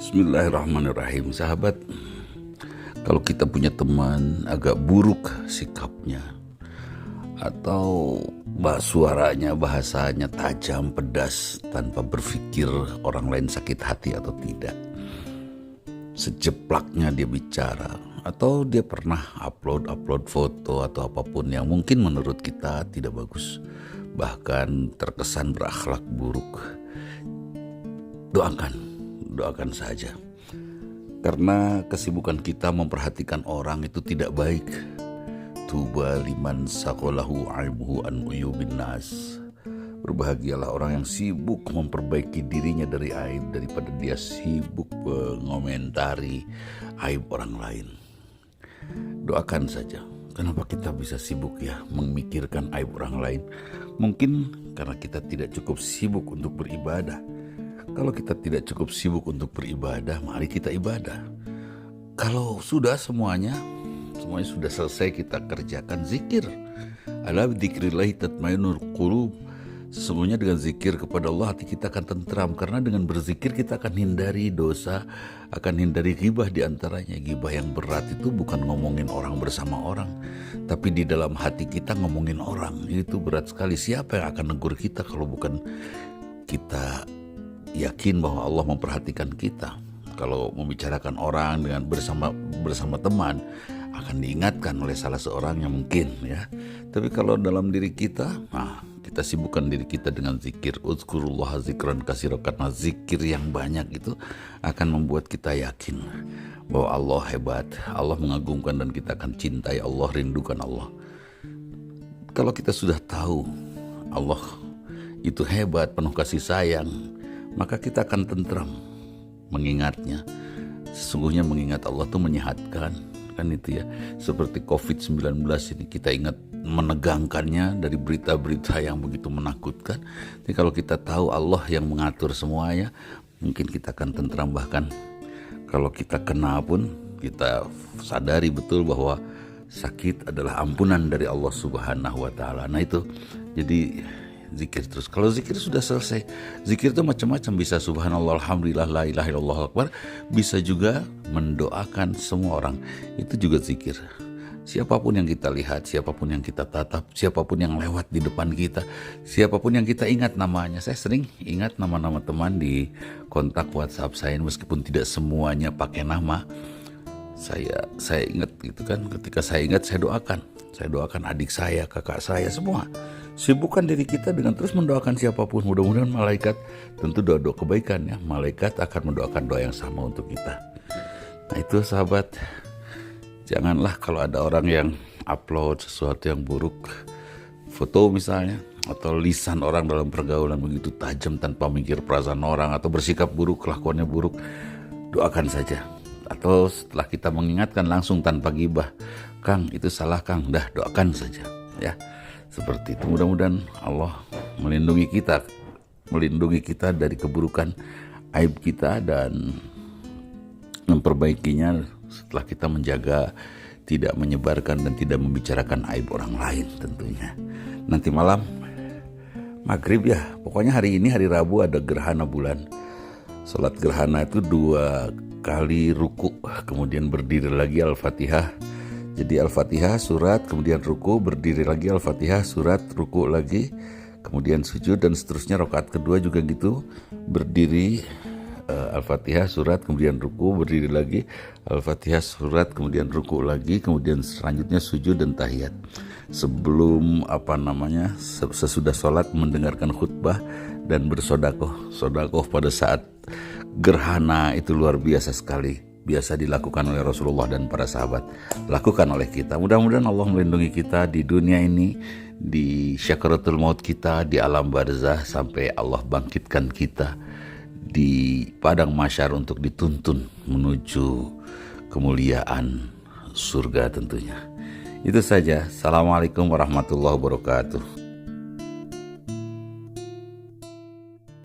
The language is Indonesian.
Bismillahirrahmanirrahim. Sahabat, kalau kita punya teman agak buruk sikapnya, atau suaranya, bahasanya tajam, pedas, tanpa berpikir orang lain sakit hati atau tidak, sejeplaknya dia bicara, atau dia pernah upload foto atau apapun yang mungkin menurut kita tidak bagus, bahkan terkesan berakhlak buruk, doakan saja. Karena kesibukan kita memperhatikan orang itu tidak baik. Tuba liman sakolahu aibuhu an uyubin nas. Berbahagialah orang yang sibuk memperbaiki dirinya dari aib, daripada dia sibuk mengomentari aib orang lain. Doakan saja. Kenapa kita bisa sibuk ya memikirkan aib orang lain? Mungkin karena kita tidak cukup sibuk untuk beribadah. Kalau kita tidak cukup sibuk untuk beribadah, mari kita ibadah. Kalau sudah semuanya sudah selesai, kita kerjakan zikir. Ala bidzikrillahi tatmainnul qulub. Sesungguhnya dengan zikir kepada Allah hati kita akan tentram, karena dengan berzikir kita akan hindari dosa, akan hindari ghibah di antaranya. Ghibah yang berat itu bukan ngomongin orang bersama orang, tapi di dalam hati kita ngomongin orang. Itu berat sekali. Siapa yang akan negur kita kalau bukan kita yakin bahwa Allah memperhatikan kita? Kalau membicarakan orang dengan bersama teman, akan diingatkan oleh salah seorang yang mungkin ya. Tapi kalau dalam diri kita, kita sibukkan diri kita dengan zikir. Uzkurullah zikran katsiran, karena zikir yang banyak itu akan membuat kita yakin bahwa Allah hebat, Allah mengagumkan, dan kita akan cintai Allah, rindukan Allah. Kalau kita sudah tahu Allah itu hebat, penuh kasih sayang, maka kita akan tentram mengingatnya. Sesungguhnya mengingat Allah itu menyehatkan, kan itu ya. Seperti COVID-19 ini, kita ingat menegangkannya dari berita-berita yang begitu menakutkan. Jadi kalau kita tahu Allah yang mengatur semuanya, mungkin kita akan tentram. Bahkan kalau kita kena pun, kita sadari betul bahwa sakit adalah ampunan dari Allah Subhanahu wa Ta'ala. Nah itu, jadi zikir terus. Kalau zikir sudah selesai, zikir itu macam-macam. Bisa subhanallah, alhamdulillah, la ilaha illallah akbar. Bisa juga mendoakan semua orang. Itu juga zikir. Siapapun yang kita lihat, siapapun yang kita tatap, siapapun yang lewat di depan kita, siapapun yang kita ingat namanya. Saya sering ingat nama-nama teman di kontak WhatsApp saya, meskipun tidak semuanya pakai nama. Saya ingat gitu kan. Ketika saya ingat, saya doakan adik saya, kakak saya, semua. Sibukkan diri kita dengan terus mendoakan siapapun. Mudah-mudahan malaikat, tentu doa-doa kebaikan ya, malaikat akan mendoakan doa yang sama untuk kita. Nah itu sahabat, janganlah kalau ada orang yang upload sesuatu yang buruk, foto misalnya, atau lisan orang dalam pergaulan begitu tajam tanpa mikir perasaan orang, atau bersikap buruk, kelakuannya buruk, doakan saja. Atau setelah kita mengingatkan, langsung tanpa ghibah, Kang itu salah Kang, dah doakan saja ya. Seperti itu. Mudah-mudahan Allah melindungi kita dari keburukan aib kita, dan memperbaikinya setelah kita menjaga tidak menyebarkan dan tidak membicarakan aib orang lain tentunya. Nanti malam maghrib ya, pokoknya hari ini hari Rabu ada gerhana bulan. Salat gerhana itu 2 kali ruku, kemudian berdiri lagi Al-Fatihah. Jadi Al-Fatihah, surat, kemudian ruku, berdiri lagi Al-Fatihah, surat, ruku lagi, kemudian sujud, dan seterusnya. Rakaat kedua juga gitu, berdiri Al-Fatihah, surat, kemudian ruku, berdiri lagi Al-Fatihah, surat, kemudian ruku lagi, kemudian selanjutnya sujud dan tahiyat. Sebelum sesudah sholat mendengarkan khutbah dan bersodakoh pada saat gerhana itu luar biasa sekali. Biasa dilakukan oleh Rasulullah dan para sahabat, lakukan oleh kita. Mudah-mudahan Allah melindungi kita di dunia ini, di syakaratul maut kita, di alam barzah, sampai Allah bangkitkan kita di padang mahsyar untuk dituntun menuju kemuliaan surga tentunya. Itu saja. Assalamualaikum warahmatullahi wabarakatuh.